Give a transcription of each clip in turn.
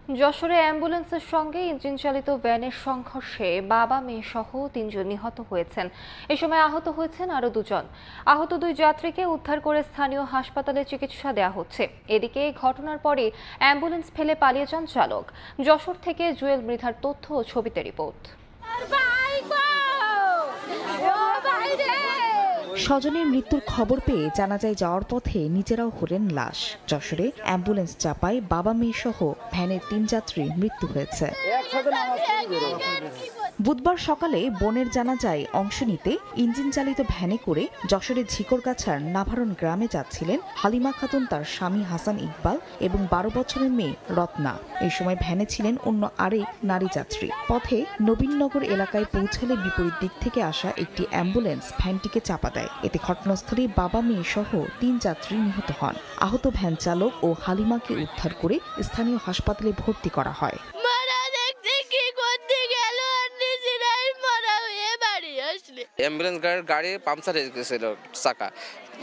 যশোরে অ্যাম্বুলেন্সের সঙ্গে ইঞ্জিন চালিত ভ্যানের সংঘর্ষে বাবা মেয়ে সহ ৩ জন নিহত হয়েছেন। এ সময় আহত হয়েছেন আরও 2 জন। আহত 2 যাত্রীকে উদ্ধার করে স্থানীয় হাসপাতালে চিকিৎসা দেওয়া হচ্ছে। এদিকে ঘটনার পরে অ্যাম্বুলেন্স ফেলে পালিয়ে যান চালক। যশোর থেকে জুয়েল মৃধার তথ্য ও ছবিতে রিপোর্ট। স্বজনের মৃত্যুর খবর পেয়ে জানাজায় যাওয়ার পথে নিজেরাও হলেন লাশ। যশোরে অ্যাম্বুলেন্স চাপায় বাবা মেয়ে সহ ভ্যানের 3 যাত্রীর মৃত্যু হয়েছে। বুধবার সকালে বোনের জানাজায় অংশ নিতে ইঞ্জিন চালিত ভ্যানে করে যশোরের ঝিকরগাছার নাভারণ গ্রামে যাচ্ছিলেন হালিমা খাতুন, তার স্বামী হাসান ইকবাল এবং 12 বছরের মেয়ে রত্না। এই সময় ভ্যানে ছিলেন অন্য আরেক নারী যাত্রী। পথে নবীননগর এলাকায় পৌঁছালে বিপরীত দিক থেকে আসা একটি অ্যাম্বুলেন্স ভ্যানটিকে চাপা দেয়। এতে ঘটনাস্থলে বাবা মেয়ে সহ 3 যাত্রী নিহত হন। আহত ভ্যান চালক ও হালিমাকে উদ্ধার করে স্থানীয় হাসপাতালে ভর্তি করা হয়। অ্যাম্বুলেন্স গাড়ি পাংচার হয়ে গেছিল, চাকা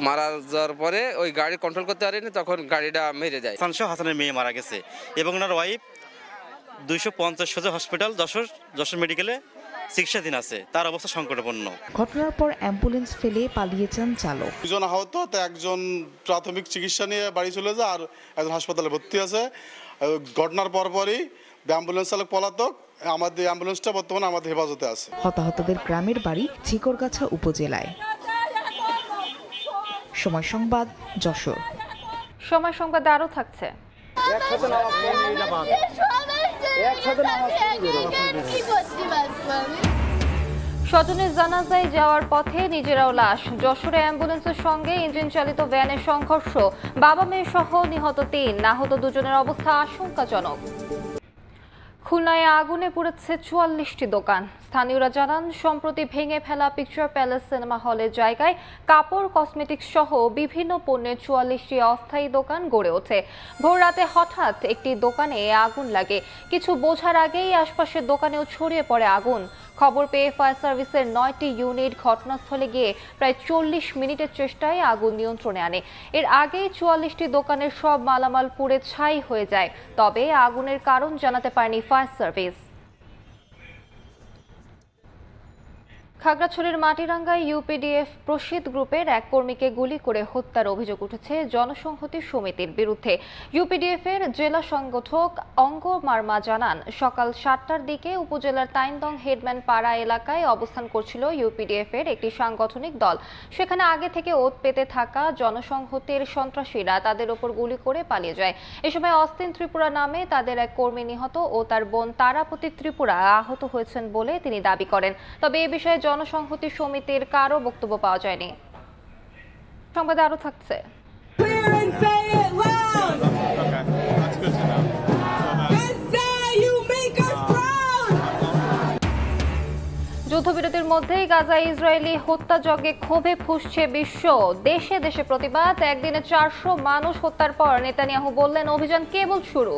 মারা যাওয়ার পরে ওই গাড়ি কন্ট্রোল করতে পারেনি, তখন গাড়িটা মেরে দেয়। হাসানের মেয়ে মারা গেছে এবং ওনার ওয়াইফ 250 সোজা হসপিটাল যশোর মেডিকেলে চিকিৎসাধীন আছে, তার অবস্থা সংকটাপন্ন। ঘটনার পর অ্যাম্বুলেন্স ফেলে পালিয়ে যান চালক। 2 জন আহত, একজন প্রাথমিক চিকিৎসা নিয়ে বাড়ি চলে যায় আর একজন হাসপাতালে ভর্তি আছে। ঘটনার পরপরই অ্যাম্বুলেন্স চালক পলাতক। আমাদের অ্যাম্বুলেন্সটা বর্তমানে আমাদের হেফাজতে আছে। হতাহতদের গ্রামের বাড়ি ঝিকরগাছা উপজেলায়। সময় সংবাদ, যশোর। সময় সংবাদ আরও থাকছে। স্বজনের জানাজায় যাওয়ার পথে নিজেরাও লাশ। যশোরে অ্যাম্বুলেন্সের সঙ্গে ইঞ্জিন চালিত ভ্যানের সংঘর্ষ, বাবা মেয়ে সহ নিহত 3, আহত 2 জনের অবস্থা আশঙ্কাজনক। খুলনায় আগুনে পুড়েছে 44টি দোকান। স্থানীয়রা জানান, সম্প্রতি ভেঙে ফেলা পিকচার প্যালেস সিনেমা হলের জায়গায় কাপড়, কসমেটিক্স সহ বিভিন্ন পণ্যের 44টি অস্থায়ী দোকান গড়ে ওঠে। ভোর রাতে হঠাৎ একটি দোকানে আগুন লাগে। কিছু বোঝার আগেই আশপাশের দোকানেও ছড়িয়ে পড়ে আগুন। খবর পেয়ে ফায়ার সার্ভিসের 9টি ইউনিট ঘটনাস্থলে গিয়ে প্রায় 40 মিনিটের চেষ্টায় আগুন নিয়ন্ত্রণে আনে। এর আগেই 44টি দোকানের সব মালামাল পুড়ে ছাই হয়ে যায়। তবে আগুনের কারণ জানাতে পারেনি ফায়ার সার্ভিস। খাগড়াছড়ির মাটিরাঙ্গায় ইউপিডিএফ প্রসিদ্ধ গ্রুপের এক কর্মীকে গুলি করে হত্যার অভিযোগ উঠেছে জনসংহতি সমিতির বিরুদ্ধে। ইউপিডিএফ এর জেলা সংগঠক অঙ্গ মার্মা জানান, সকাল 7টার দিকে উপজেলার তাইনদং হেডম্যান পাড়া এলাকায় অবস্থান করছিল ইউপিডিএফ এর একটি সাংগঠনিক দল। সেখানে আগে থেকে ওত পেতে থাকা জনসংহতির সন্ত্রাসীরা তাদের ওপর গুলি করে পালিয়ে যায়। এ সময় অস্তিন ত্রিপুরা নামে তাদের এক কর্মী নিহত ও তার বোন তারাপতি ত্রিপুরা আহত হয়েছেন বলে তিনি দাবি করেন। তবে এ বিষয়ে জনসংহতি সমিতির কারো বক্তব্য পাওয়া যায়নি। সংবাদে আরো থাকছে। যুদ্ধবিরতির মধ্যেই গাজায় ইসরায়েলি হত্যাযজ্ঞে ক্ষোভে ফুঁসছে বিশ্ব। দেশে দেশে প্রতিবাদ। একদিনে 400 মানুষ হত্যার পর নেতানিয়াহু বললেন, অভিযান কেবল শুরু।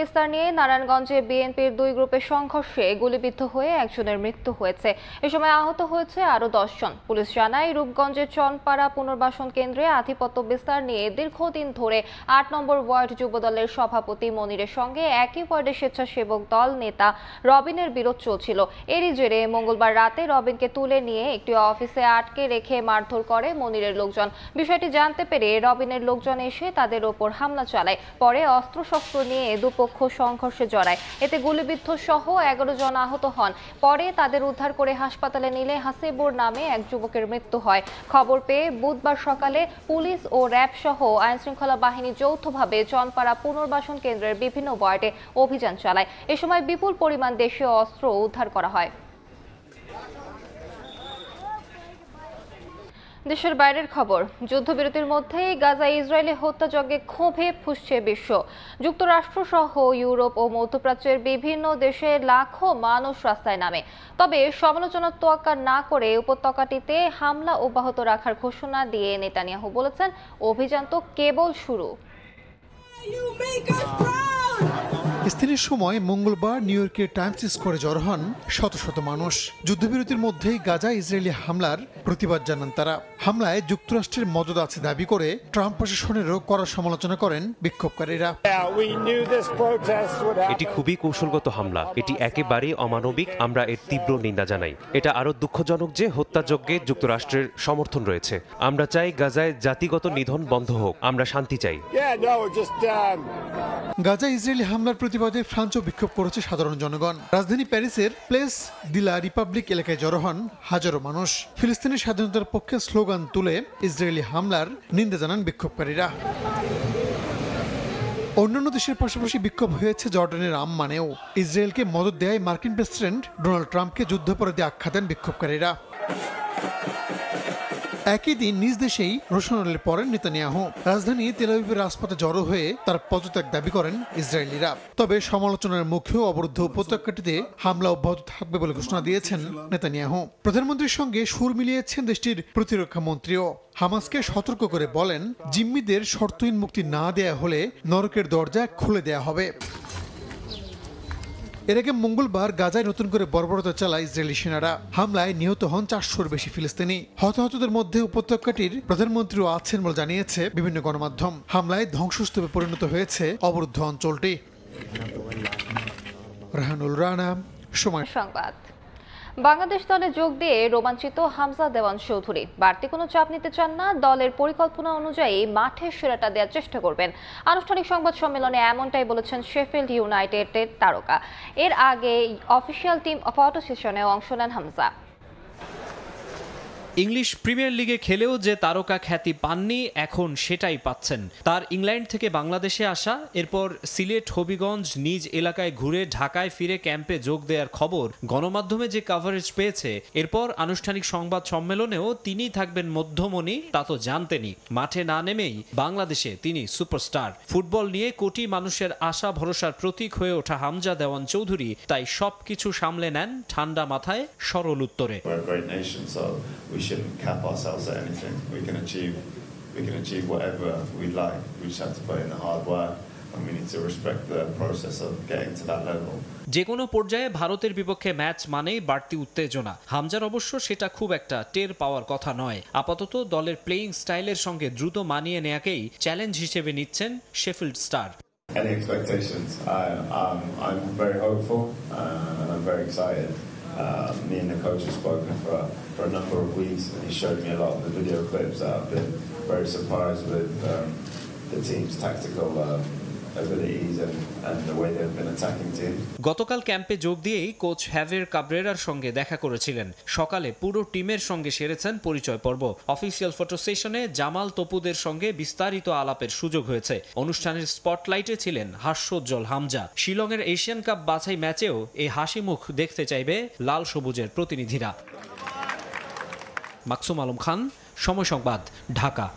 বিস্তার নিয়ে নারায়ণগঞ্জে বিএনপির 2 গ্রুপের সংঘর্ষে গুলিবিদ্ধ হয়ে একজনের মৃত্যু হয়েছে। এ সময় আহত হয়েছে আরো 10 জন। পুলিশ জানায়, রূপগঞ্জের চনপাড়া পুনর্বাসন কেন্দ্রে আধিপত্য বিস্তার নিয়ে দীর্ঘদিন ধরে 8 নম্বর ওয়ার্ড যুবদলের সভাপতি মনিরের সঙ্গে একই ওয়ার্ডের স্বেচ্ছাসেবক দল নেতা রবিনের বিরোধ চলছিল। এরই জেরে মঙ্গলবার রাতে রবিনকে তুলে নিয়ে একটি অফিসে আটকে রেখে মারধর করে মনিরের লোকজন। বিষয়টি জানতে পেরে রবিনের লোকজন এসে তাদের ওপর হামলা চালায়। পরে অস্ত্রশস্ত্র নিয়ে দুপক্ষ সংঘর্ষে জড়ায়। এতে গুলিবিদ্ধ সহ 11 জন আহত হন। পরে তাদের উদ্ধার করে হাসপাতালে নিলে হাসিবুর নামে এক যুবকের মৃত্যু হয়। খবর পেয়ে বুধবার সকালে পুলিশ ও র্যাব সহ আইনশৃঙ্খলা বাহিনী যৌথভাবে চনপাড়া পুনর্বাসন কেন্দ্রের বিভিন্ন ওয়ার্ডে অভিযান চালায়। এ সময় বিপুল পরিমাণ দেশীয় অস্ত্র উদ্ধার করা হয়। দেশের বাইরের খবর। যুদ্ধবিরতির মধ্যেই গাজায় ইসরায়েলি হত্যাযজ্ঞে ক্ষোভে ফুঁসছে বিশ্ব। যুক্তরাষ্ট্র সহ ইউরোপ ও মধ্যপ্রাচ্যের বিভিন্ন দেশে লাখো মানুষ রাস্তায় নামে। তবে সমালোচনার তোয়াক্কা না করে উপত্যকাটিতে হামলা অব্যাহত রাখার ঘোষণা দিয়ে নেতানিয়াহু বলেছেন, অভিযান তো কেবল শুরু। স্থানীয় সময় মঙ্গলবার নিউ ইয়র্কের টাইমস স্কোয়ারে জড়ো হন শত শত মানুষ। যুদ্ধবিরতির মধ্যেই গাজা ইসরায়েলি হামলার প্রতিবাদ জানান তারা। হামলায় যুক্তরাষ্ট্রের মদত আছে দাবি করে ট্রাম্প প্রশাসনেরও কড়া সমালোচনা করেন বিক্ষোভকারীরা। এটি খুবই কৌশলগত হামলা, এটি একেবারেই অমানবিক, আমরা এর তীব্র নিন্দা জানাই। এটা আরো দুঃখজনক যে হত্যাযজ্ঞে যুক্তরাষ্ট্রের সমর্থন রয়েছে। আমরা চাই গাজায় জাতিগত নিধন বন্ধ হোক, আমরা শান্তি চাই। গাজা ইসরায়েলি হামলার প্রতিবাদে ফ্রান্সও বিক্ষোভ করেছে সাধারণ জনগণ। রাজধানী প্যারিসের প্লেস দি লা রিপাবলিক এলাকায় জড়ো হন হাজারো মানুষ। ফিলিস্তিনের স্বাধীনতার পক্ষে স্লোগান তুলে ইসরায়েলি হামলার নিন্দা জানান বিক্ষোভকারীরা। অন্যান্য দেশের পাশাপাশি বিক্ষোভ হয়েছে জর্ডানের আম্মানেও। ইসরায়েলকে মদত দেয় মার্কিন প্রেসিডেন্ট ডোনাল্ড ট্রাম্পকে যুদ্ধাপরাধী আখ্যা দেন বিক্ষোভকারীরা। একই দিন নিজ দেশেই রোশনালে পড়েন নেতানিয়াহু। রাজধানী তেল আবিবের রাজপথে জড়ো হয়ে তার পদত্যাগ দাবি করেন ইসরায়েলিরা। তবে সমালোচনার মুখেও অবরুদ্ধ উপত্যকাটিতে হামলা অব্যাহত থাকবে বলে ঘোষণা দিয়েছেন নেতানিয়াহু। প্রধানমন্ত্রীর সঙ্গে সুর মিলিয়েছেন দেশটির প্রতিরক্ষা মন্ত্রীও। হামাসকে সতর্ক করে বলেন, জিম্মিদের শর্তহীন মুক্তি না দেয়া হলে নরকের দরজা খুলে দেয়া হবে। এর আগে মঙ্গলবার গাজায় নতুন করে বর্বরতা চালায় ইসরায়েলি সেনারা। হামলায় নিহত হন 400-র বেশি ফিলিস্তিনি। হতাহতদের মধ্যে উপত্যকাটির প্রধানমন্ত্রীও আছেন বলে জানিয়েছে বিভিন্ন গণমাধ্যম। হামলায় ধ্বংসস্তূপে পরিণত হয়েছে অবরুদ্ধ অঞ্চলটি। রাহানুল রানা, সময় সংবাদ। বাংলাদেশ দলে যোগ দিয়ে রোমাঞ্চিত হামজা দেওয়ান চৌধুরী। বাড়তি কোনো চাপ নিতে চান না, দলের পরিকল্পনা অনুযায়ী মাঠের সেরাটা দেওয়ার চেষ্টা করবেন। আনুষ্ঠানিক সংবাদ সম্মেলনে এমনটাই বলেছেন শেফিল্ড ইউনাইটেডের তারকা। এর আগে অফিসিয়াল টিম ফটো সেশনে অংশ নেন হামজা। ইংলিশ প্রিমিয়ার লিগে খেলেও যে তারকা খ্যাতি পাননি, এখন সেটাই পাচ্ছেন। তার ইংল্যান্ড থেকে বাংলাদেশে আসা, এরপর সিলেট, হবিগঞ্জ, নিজ এলাকায় ঘুরে ঢাকায় ফিরে ক্যাম্পে যোগ দেওয়ার খবর গণমাধ্যমে যে কাভারেজ পেয়েছে, এরপর আনুষ্ঠানিক সংবাদ সম্মেলনেও তিনিই থাকবেন মধ্যমণি, তা তো জানতেনই। মাঠে না নেমেই বাংলাদেশে তিনি সুপারস্টার। ফুটবল নিয়ে কোটি মানুষের আশা ভরসার প্রতীক হয়ে ওঠা হামজা দেওয়ান চৌধুরী তাই সবকিছু সামলে নেন ঠান্ডা মাথায়, সরল উত্তরে। We shouldn't cap ourselves at anything. We can achieve whatever we'd like. We just have to put in the hard work and we need to respect the process of getting to that level. যে কোনো পর্যায়ে ভারতের বিপক্ষে match মানেই বাড়তি উত্তেজনা। হামজার অবশ্য সেটা খুব একটা টের পাওয়ার কথা নয়। আপাতত দলের প্লেয়িং স্টাইলের সঙ্গে দ্রুত মানিয়ে নেয়াকেই চ্যালেঞ্জ হিসেবে নিচ্ছেন Sheffield star. Any expectations? I'm very hopeful and I'm very excited. Me and the coach have spoken for a number of weeks, and he showed me a lot of the video clips that I've been very surprised with the team's tactical abilities and the way they've been attacking teams. গতকাল ক্যাম্পে যোগ দিয়েই coach হ্যাভের কাব্রেরার সঙ্গে দেখা করেছিলেন। সকালে পুরো টিমের সঙ্গে সেরেছেন পরিচয় পর্ব। অফিসিয়াল ফটো সেশনে জামাল তপুদের সঙ্গে বিস্তারিত আলাপের সুযোগ হয়েছে। অনুষ্ঠানের স্পটলাইটে ছিলেন হাস্যোজ্জ্বল হামজা। শিলংয়ের এশিয়ান কাপ বাছাই ম্যাচেও এই হাসি মুখ দেখতে চাইবে লাল সবুজের প্রতিনিধিরা। মাকসুম আলম খান, সময় সংবাদ, ঢাকা।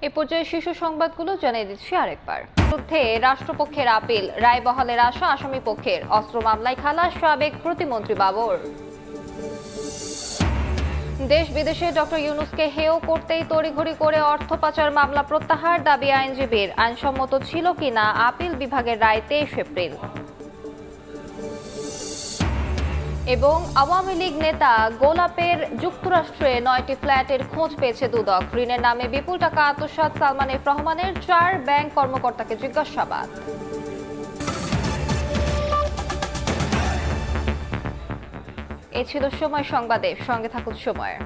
এ পর্যায়ে শীর্ষ সংবাদগুলো জানিয়ে দিচ্ছি আরেকবার। বিরুদ্ধে রাষ্ট্রপক্ষের আপিল, রায় বহালের আশা আসামি পক্ষের। অস্ত্র মামলায় খালাস সাবেক প্রতিমন্ত্রী বাবর। দেশ বিদেশে ডক্টর ইউনূসকে হেয় করতেই তড়িঘড়ি করে অর্থ পাচার মামলা প্রত্যাহার, দাবি আইনজীবীর। আইনসম্মত ছিল কিনা আপিল বিভাগের রায় 23 এপ্রিল। এবং আওয়ামী লীগ নেতা গোলাপের যুক্তরাষ্ট্রে 9টি ফ্ল্যাটের খোঁজ পেয়েছে দুদক। ঋণের নামে বিপুল টাকা আত্মসাৎ সালমান এফ রহমানের, 4 ব্যাংক কর্মকর্তাকে জিজ্ঞাসাবাদ। এ ছিল সময় সংবাদে, সঙ্গে থাকুন সময়ের।